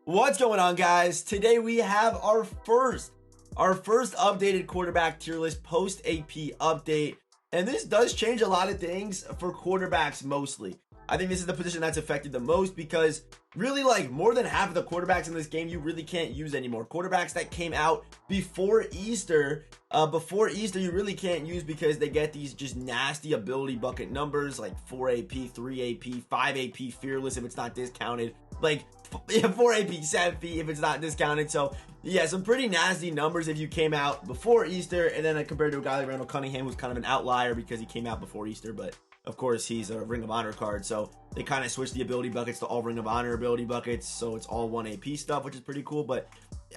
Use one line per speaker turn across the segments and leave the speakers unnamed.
What's going on, guys? Today we have our first updated quarterback tier list post AP update, and this does change a lot of things for quarterbacks mostly. I think this is the position that's affected the most because really, like, more than half of the quarterbacks in this game you really can't use anymore. Quarterbacks that came out before Easter you really can't use because they get these just nasty ability bucket numbers like 4 AP, 3 AP, 5 AP fearless if it's not discounted, like 4 AP 7 feet if it's not discounted. So yeah, some pretty nasty numbers if you came out before Easter, and then compared to a guy like Randall Cunningham, who's kind of an outlier because he came out before Easter, but of course, he's a Ring of Honor card, so they kind of switched the ability buckets to all Ring of Honor ability buckets, so it's all 1 AP stuff, which is pretty cool. But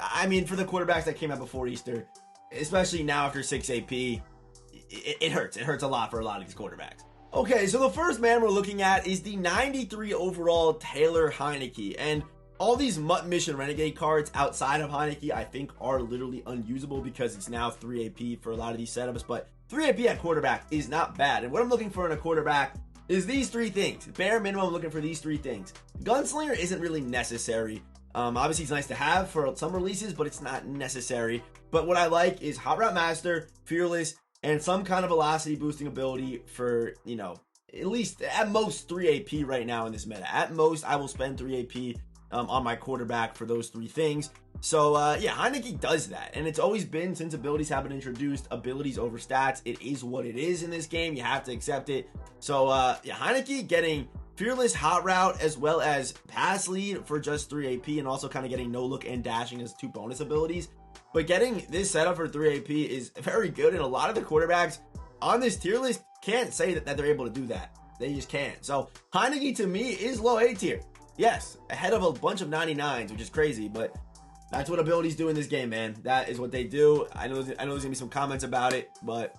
I mean, for the quarterbacks that came out before Easter, especially now after 6 AP, it hurts. It hurts a lot for a lot of these quarterbacks. Okay, so the first man we're looking at is the 93 overall Taylor Heinecke, and all these Mutt Mission Renegade cards outside of Heinecke I think are literally unusable because it's now 3 AP for a lot of these setups, but 3 AP at quarterback is not bad. And what I'm looking for in a quarterback is these three things. Bare minimum, I'm looking for these three things. Gunslinger isn't really necessary. Obviously, it's nice to have for some releases, but it's not necessary. But what I like is Hot Route Master, Fearless, and some kind of velocity boosting ability for, you know, at least at most 3 AP right now in this meta. At most, I will spend 3 AP on my quarterback for those three things. So yeah, Heinecke does that, and it's always been, since abilities have been introduced, abilities over stats. It is what it is in this game. You have to accept it. So yeah, Heinecke getting Fearless, Hot Route, as well as Pass Lead for just 3 AP, and also kind of getting No Look and Dashing as 2 bonus abilities. But getting this setup for 3 AP is very good, and a lot of the quarterbacks on this tier list can't say that they're able to do that. They just can't. So Heinecke to me is low A tier. Yes, ahead of a bunch of 99s, which is crazy, but that's what abilities do in this game, man. That is what they do. I know there's gonna be some comments about it, but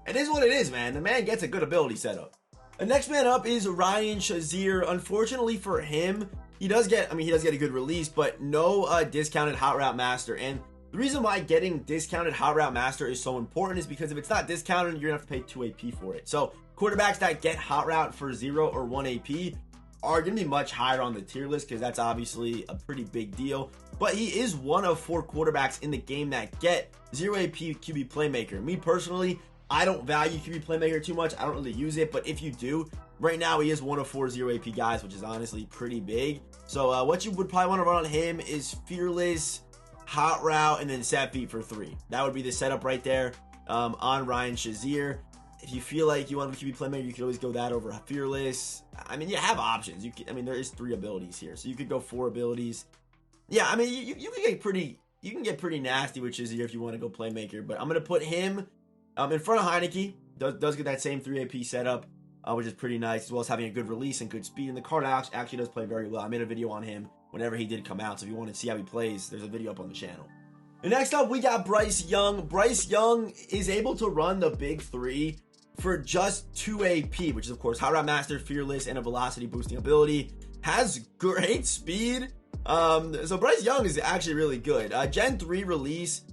it is what it is, man. The man gets a good ability setup. The next man up is Ryan Shazier. Unfortunately for him, he does get a good release, but no discounted Hot Route Master. And the reason why getting discounted Hot Route Master is so important is because if it's not discounted, you're gonna have to pay 2 AP for it. So quarterbacks that get Hot Route for 0 or 1 AP are going to be much higher on the tier list because that's obviously a pretty big deal. But he is one of 4 quarterbacks in the game that get 0 AP QB Playmaker. Me personally, I don't value QB Playmaker too much. I don't really use it, but if you do, right now he is one of 4 0 AP guys, which is honestly pretty big. So what you would probably want to run on him is Fearless, Hot Route, and then Set Feet for 3. That would be the setup right there on Ryan Shazier. If you feel like you want to QB Playmaker, you could always go that over Fearless. I mean, you have options. There is 3 abilities here, so you could go 4 abilities. Yeah, I mean, you can get pretty nasty with Shazier if you want to go Playmaker. But I'm gonna put him in front of Heinecke. Does get that same 3 AP setup, which is pretty nice, as well as having a good release and good speed. And the card actually does play very well. I made a video on him whenever he did come out, so if you want to see how he plays, there's a video up on the channel. And next up, we got Bryce Young. Bryce Young is able to run the big 3 for just 2 AP, which is, of course, Hot Route Master, Fearless, and a velocity boosting ability. Has great speed. So Bryce Young is actually really good. Gen 3 release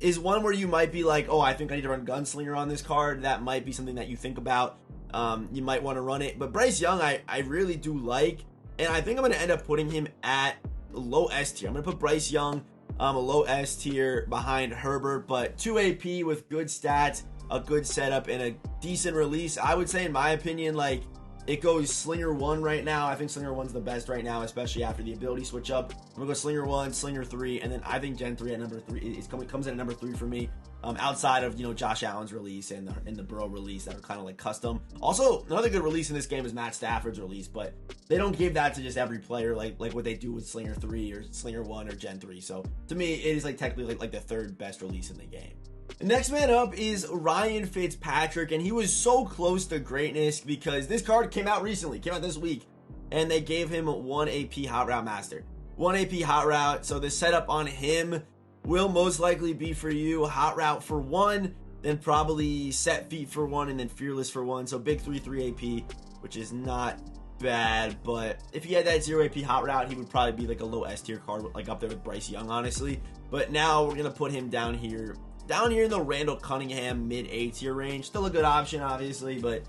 is one where you might be like, oh, I think I need to run Gunslinger on this card. That might be something that you think about. You might want to run it. But Bryce Young, I really do like, and I think I'm going to end up putting him at low S tier. I'm going to put Bryce Young a low S tier behind Herbert, but 2 AP with good stats, a good setup, and a decent release. I would say, in my opinion, like, it goes Slinger 1 right now. I think Slinger 1's the best right now, especially after the ability switch up. I'm gonna go Slinger 1, Slinger 3, and then I think Gen 3 at number 3 comes in at number 3 for me. Outside of, you know, Josh Allen's release and the Burrow release that are kind of like custom. Also, another good release in this game is Matt Stafford's release, but they don't give that to just every player like what they do with Slinger 3 or Slinger 1 or Gen 3. So to me, it is like technically like the 3rd best release in the game. The next man up is Ryan Fitzpatrick, and he was so close to greatness because this card came out recently, came out this week, and they gave him 1 AP Hot Route Master. 1 AP Hot Route, so the setup on him will most likely be for you Hot Route for 1, then probably Set Feet for 1, and then Fearless for 1. So big 3 AP, which is not bad, but if he had that 0 AP Hot Route, he would probably be like a low S tier card, like up there with Bryce Young, honestly. But now we're gonna put him down here in the Randall Cunningham mid A tier range. Still a good option, obviously, but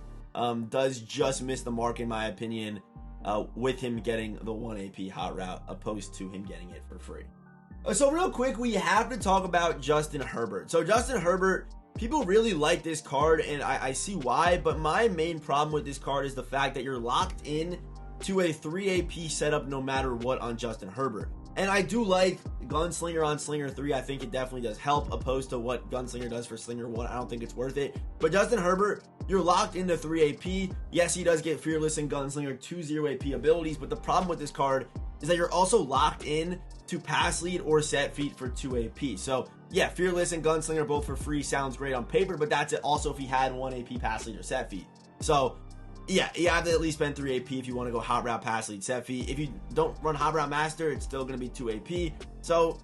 does just miss the mark in my opinion. with him getting the 1 AP hot route opposed to him getting it for free. So real quick, we have to talk about Justin Herbert. So Justin Herbert, people really like this card, and I see why, but my main problem with this card is the fact that you're locked in to a 3 AP setup no matter what on Justin Herbert. And I do like Gunslinger on Slinger 3. I think it definitely does help opposed to what Gunslinger does for Slinger 1. I don't think it's worth it. But Justin Herbert, you're locked into 3 AP. Yes, he does get Fearless and Gunslinger 2 0 AP abilities, but the problem with this card is that you're also locked in to Pass Lead or Set Feet for 2 AP. So yeah, Fearless and Gunslinger both for free sounds great on paper, but that's it also if he had 1 AP Pass Lead or Set Feet. So yeah, you have to at least spend 3 AP if you want to go Hot Route, Pass Lead, Set Feet. If you don't run Hot Route Master, it's still going to be 2 AP. So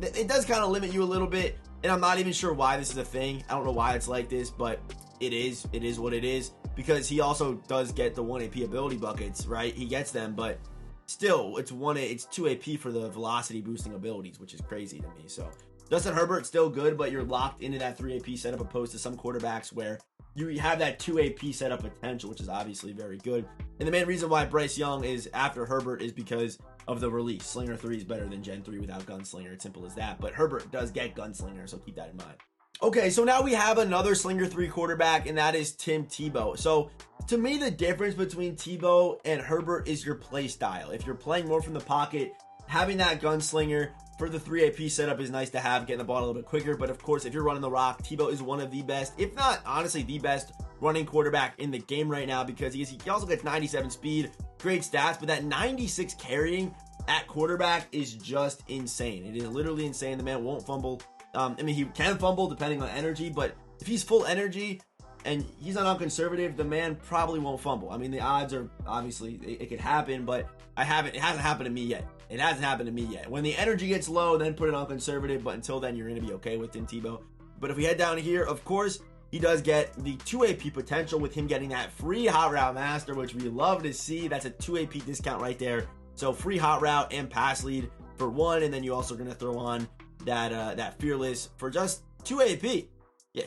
it does kind of limit you a little bit, and I'm not even sure why this is a thing. I don't know why it's like this, but it is what it is, because he also does get the 1 AP ability buckets, right? He gets them, but still, it's 2 AP for the velocity boosting abilities, which is crazy to me. So Justin Herbert still good, but you're locked into that 3 AP setup opposed to some quarterbacks where you have that 2 AP setup potential, which is obviously very good. And the main reason why Bryce Young is after Herbert is because of the release. Slinger 3 is better than Gen 3 without Gunslinger. It's simple as that. But Herbert does get Gunslinger, so keep that in mind. Okay, so now we have another Slinger 3 quarterback, and that is Tim Tebow. So to me, the difference between Tebow and Herbert is your play style. If you're playing more from the pocket, having that Gunslinger for the 3 AP setup is nice to have, getting the ball a little bit quicker. But of course, if you're running the rock, Tebow is one of the best, if not honestly the best running quarterback in the game right now, because he also gets 97 speed, great stats, but that 96 carrying at quarterback is just insane. It is literally insane. The man won't fumble. I mean, he can fumble depending on energy, but if he's full energy and he's not conservative, the man probably won't fumble. I mean, the odds are obviously it could happen, but it hasn't happened to me yet. It hasn't happened to me yet. When the energy gets low, then put it on conservative, but until then, you're going to be okay with Tim Tebow. But if we head down here, of course, he does get the 2 AP potential with him getting that free Hot Route Master, which we love to see. That's a 2 AP discount right there. So free Hot Route and Pass Lead for 1, and then you're also going to throw on that Fearless for just 2 AP. Yeah,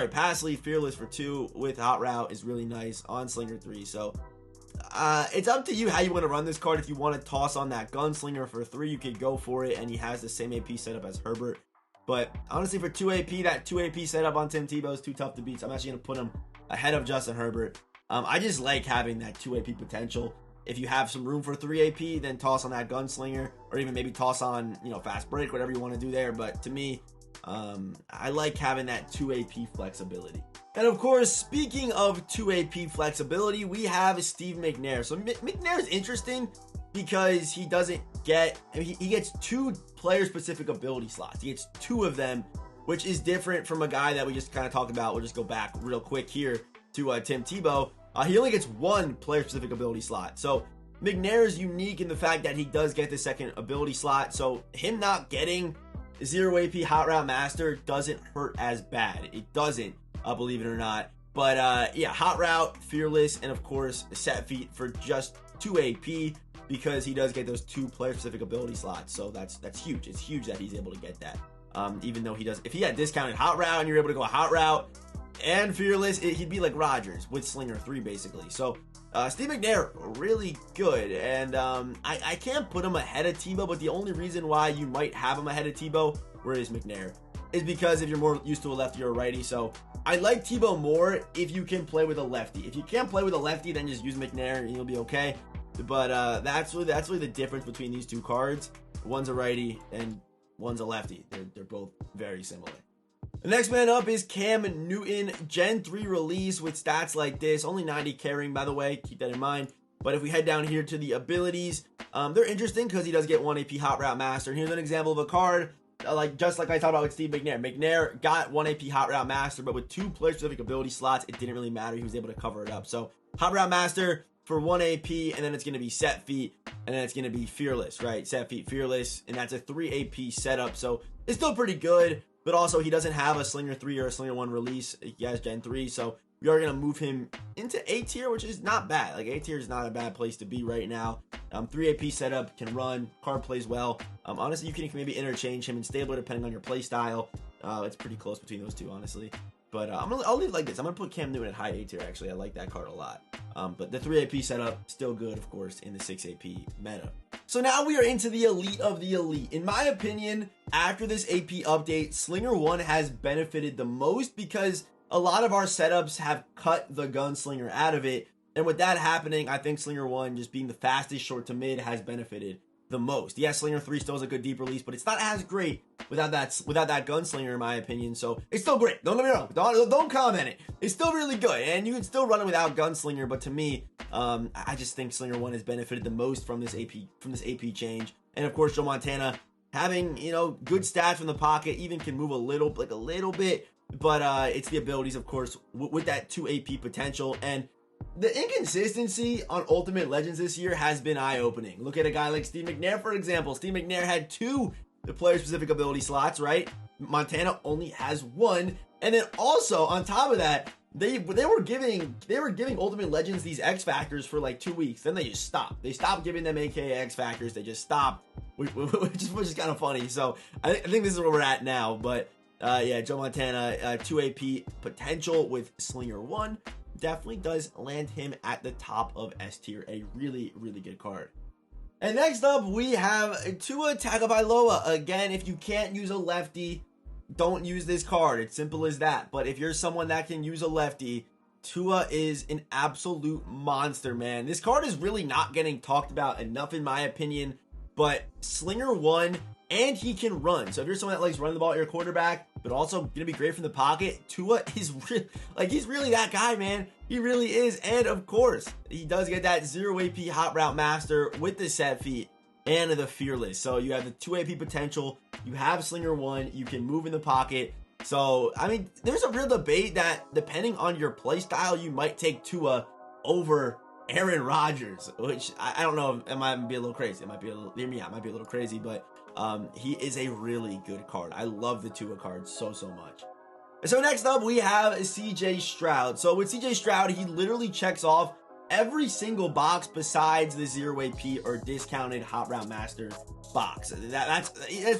Pass Lead, Fearless for 2 with Hot Route is really nice on Slinger 3. So it's up to you how you want to run this card. If you want to toss on that Gunslinger for 3, you could go for it, and he has the same AP setup as Herbert. But honestly, for 2 AP, that 2 AP setup on Tim Tebow is too tough to beat. So I'm actually going to put him ahead of Justin Herbert. I just like having that 2 AP potential. If you have some room for 3 AP, then toss on that Gunslinger, or even maybe toss on, Fast Break, whatever you want to do there. But to me, I like having that 2 AP flexibility. And of course, speaking of 2 AP flexibility, we have Steve McNair. So McNair is interesting because he doesn't get, he gets 2 player-specific ability slots. He gets 2 of them, which is different from a guy that we just kind of talked about. We'll just go back real quick here to Tim Tebow. He only gets 1 player-specific ability slot. So McNair is unique in the fact that he does get the second ability slot. So him not getting 0 AP Hot Route Master doesn't hurt as bad. It doesn't, believe it or not. But yeah, Hot Route, Fearless, and of course Set Feet for just 2 AP because he does get those 2 player-specific ability slots. So that's huge. It's huge that he's able to get that. Even though he does, if he had discounted Hot Route and you're able to go Hot Route and Fearless, he'd be like Rodgers with Slinger 3 basically. So Steve McNair, really good. And I can't put him ahead of Tebow, but the only reason why you might have him ahead of Tebow, where is McNair, is because if you're more used to a lefty or a righty. So I like Tebow more if you can play with a lefty. If you can't play with a lefty, then just use McNair and you'll be okay. But that's really the difference between these 2 cards. One's a righty and one's a lefty. They're both very similar. The next man up is Cam Newton, Gen 3 release with stats like this. Only 90 carrying, by the way. Keep that in mind. But if we head down here to the abilities, they're interesting because he does get 1 AP Hot Route Master. Here's an example of a card, just like I talked about with Steve McNair. McNair got 1 AP Hot Route Master, but with 2 player-specific ability slots, it didn't really matter. He was able to cover it up. So Hot Route Master for 1 AP, and then it's going to be Set Feet, and then it's going to be Fearless, right? Set Feet, Fearless, and that's a 3 AP setup. So it's still pretty good. But also, he doesn't have a Slinger 3 or a Slinger 1 release. He has Gen 3, so we are going to move him into A tier, which is not bad. Like, A tier is not a bad place to be right now. 3 AP setup, can run, card plays well. Honestly, you can maybe interchange him and Stabler depending on your play style. It's pretty close between those 2, honestly. But I'll leave it like this. I'm gonna put Cam Newton at high A tier. Actually, I like that card a lot. But the 3 AP setup still good, of course, in the 6 AP meta. So now we are into the elite of the elite. In my opinion, after this AP update, Slinger 1 has benefited the most because a lot of our setups have cut the Gunslinger out of it. And with that happening, I think Slinger 1 just being the fastest short to mid has benefited the most. Yes, Slinger 3 still is a good deep release, but it's not as great without that Gunslinger, in my opinion. So it's still great. Don't get me wrong. Don't comment it. It's still really good, and you can still run it without Gunslinger. But to me, I just think Slinger 1 has benefited the most from this AP change. And of course, Joe Montana having good stats from the pocket, even can move a little bit. But it's the abilities, of course, with that 2 AP potential. And the inconsistency on Ultimate Legends this year has been eye-opening. Look at a guy like Steve McNair, for example. Steve McNair had 2 player-specific ability slots, right? Montana only has 1. And then also, on top of that, they were giving Ultimate Legends these X Factors for like 2 weeks. Then they just stopped. They stopped giving them AKA X Factors. They just stopped, which is kind of funny. So I think this is where we're at now. But yeah, Joe Montana, 2 AP potential with Slinger 1. Definitely does land him at the top of S tier. A really, really good card. And next up, we have Tua Tagovailoa. Again, if you can't use a lefty, don't use this card. It's simple as that. But if you're someone that can use a lefty, Tua is an absolute monster, man. This card is really not getting talked about enough, in my opinion. But Slinger 1, and he can run. So if you're someone that likes running the ball at your quarterback, but also gonna be great from the pocket, Tua is he's really that guy, man. He really is. And of course, he does get that 0 AP hot route master with the set feet and the fearless. So you have the 2 AP potential. You have Slinger 1. You can move in the pocket. So I mean, there's a real debate that depending on your play style, you might take Tua over Aaron Rodgers, which I don't know. It might be a little crazy. It might be a little, hear me out. It might be a little crazy, but he is a really good card. I love the Tua cards so much. So next up, we have CJ Stroud. So with CJ Stroud, he literally checks off every single box besides the 0 AP or discounted Hot Route Master box. That's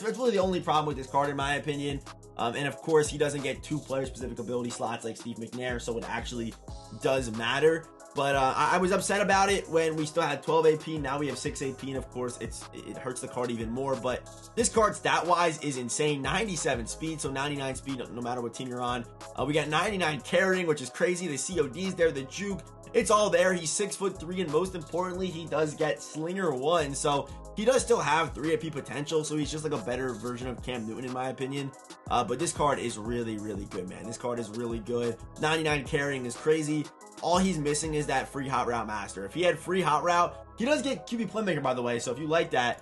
really the only problem with this card, in my opinion. And of course, he doesn't get 2 player-specific ability slots like Steve McNair, so it actually does matter. But I was upset about it when we still had 12 AP. Now we have 6 AP, and of course, it hurts the card even more. But this card, stat-wise, is insane. 97 speed, so 99 speed no matter what team you're on. We got 99 carrying, which is crazy. The COD's there, the juke. It's all there. He's 6'3", and most importantly, he does get Slinger 1. So he does still have 3 AP potential, so he's just like a better version of Cam Newton, in my opinion. But this card is really, really good, man. This card is really good. 99 carrying is crazy. All he's missing is that free hot route master. If he had free hot route, he does get QB playmaker, by the way. So if you like that,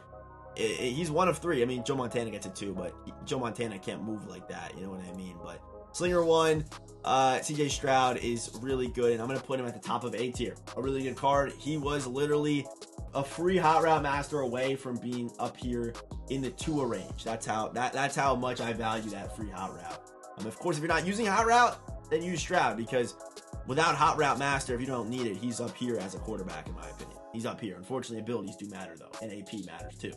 he's 1 of 3. I mean, Joe Montana gets it too, but Joe Montana can't move like that. You know what I mean? But Slinger 1, CJ Stroud is really good, and I'm going to put him at the top of A tier. A really good card. He was literally a free hot route master away from being up here in the Tua range. That's how much I value that free hot route. Of course, if you're not using hot route, then use Stroud, because without hot route master, if you don't need it, he's up here as a quarterback, in my opinion. He's up here. Unfortunately, abilities do matter, though, and AP matters too.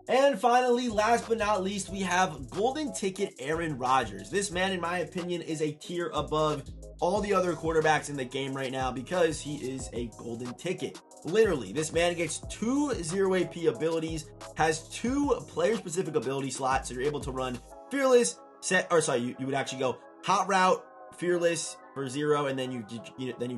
And finally, last but not least, we have golden ticket Aaron Rodgers. This man, in my opinion, is a tier above all the other quarterbacks in the game right now because he is a golden ticket. Literally, this man gets 2 0 AP abilities, has 2 player-specific ability slots, so you're able to run fearless, you would actually go hot route, fearless for 0, and then you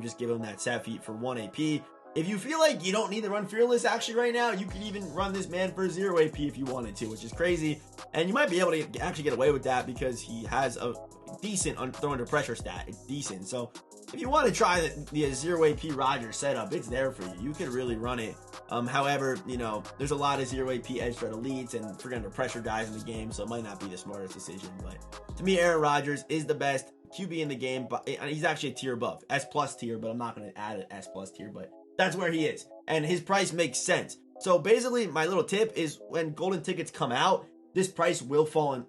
just give him that set feet for 1 AP. If you feel like you don't need to run fearless actually right now, you could even run this man for 0 AP if you wanted to, which is crazy. And you might be able to actually get away with that because he has a decent throw under pressure stat. It's decent. So if you want to try the 0 AP Rodgers setup, it's there for you. You could really run it. However, there's a lot of 0 AP edge threat elites and forget under pressure guys in the game, so it might not be the smartest decision. But to me, Aaron Rodgers is the best QB in the game, but he's actually a tier above, S+ tier, but I'm not going to add an S+ tier, but that's where he is, and his price makes sense. So basically, my little tip is when golden tickets come out, this price will fall in.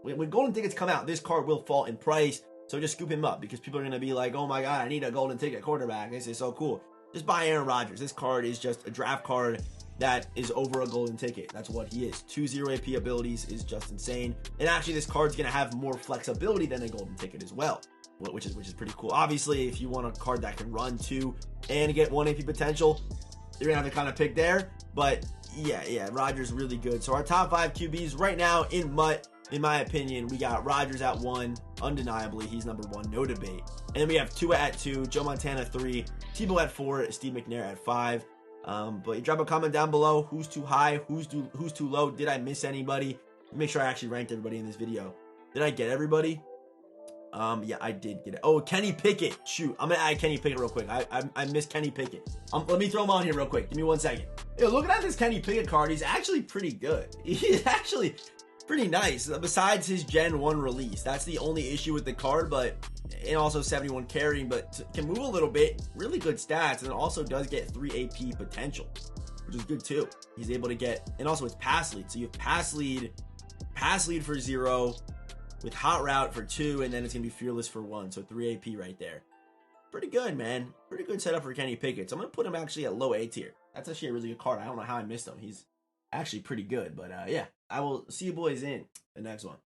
When golden tickets come out, this card will fall in price. So just scoop him up because people are going to be like, oh my God, I need a golden ticket quarterback. This is so cool. Just buy Aaron Rodgers. This card is just a draft card that is over a golden ticket. That's what he is. 2 0 AP abilities is just insane. And actually, this card's going to have more flexibility than a golden ticket as well, which is pretty cool. Obviously, if you want a card that can run too and get 1 AP potential, you're gonna have to kind of pick there. But yeah, Rodgers really good. So our top 5 QBs right now in MUT, in my opinion, we got Rodgers at 1, undeniably, he's number 1, no debate. And then we have Tua at 2, Joe Montana 3, Tebow at 4, Steve McNair at 5. But you drop a comment down below. Who's too high? Who's too low? Did I miss anybody? Make sure I actually ranked everybody in this video. Did I get everybody? Yeah, I did get it. Oh, Kenny Pickett. Shoot, I'm gonna add Kenny Pickett real quick. I missed Kenny Pickett. Let me throw him on here real quick. Give me 1 second. Yo, looking at this Kenny Pickett card, he's actually pretty good. He's actually pretty nice. Besides his Gen 1 release, that's the only issue with the card. But and also 71 carrying, but can move a little bit. Really good stats, and also does get 3 AP potential, which is good too. He's able to get, and also it's pass lead. So you have pass lead for 0. With hot route for 2, and then it's gonna be fearless for 1, so 3 AP right there. Pretty good, man. Pretty good setup for Kenny Pickett. So I'm gonna put him actually at low A tier. That's actually a really good card. I don't know how I missed him. He's actually pretty good, but yeah, I will see you boys in the next one.